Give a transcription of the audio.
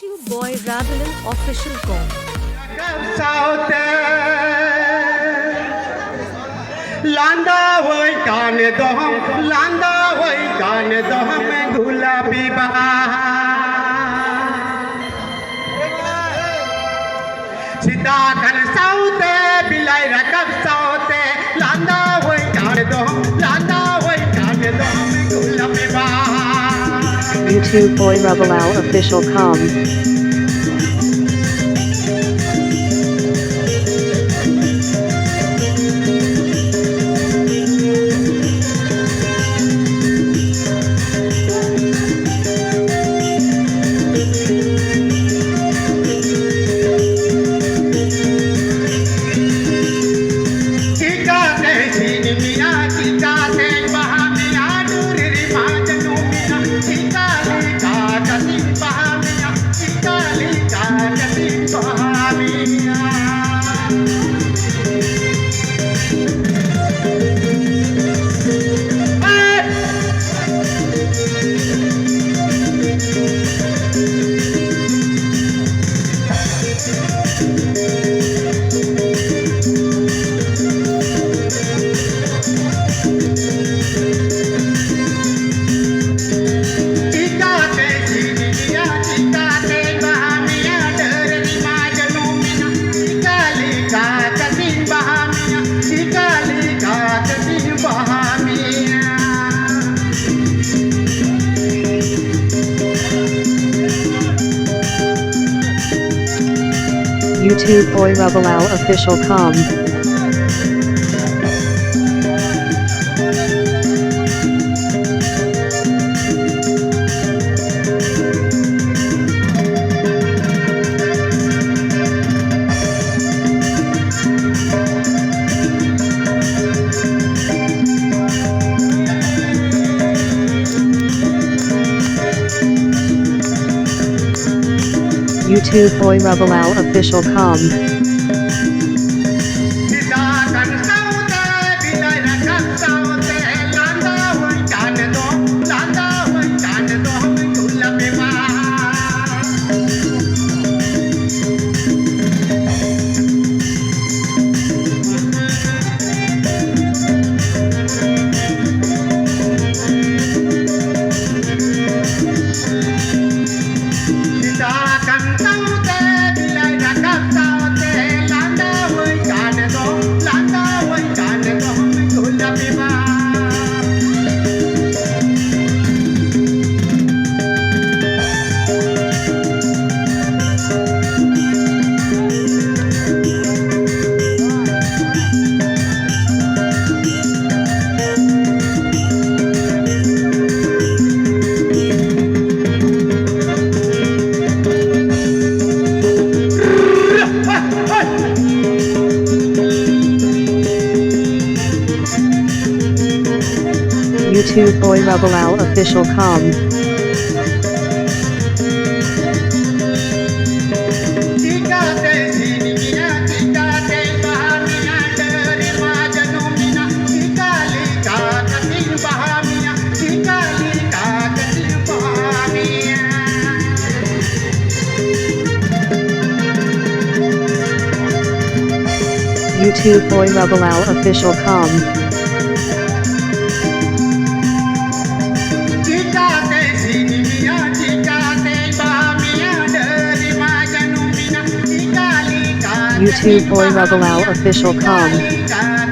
YouTube boy Rabilal official com. Launda hoy kan doham, Launda hoy kan doham, Gulab Baha. Sita kan saute, bilai rakab saute, Launda hoy kan doham, Launda hoy kan doham, Gulab Baha. YouTube boy Rabilal official com. YouTube boy Rabilal official com. YouTube boy Rabilal official com. YouTube boy Rabilal official com. YouTube boy Rabilal official com. YouTube boy Rabilal official com.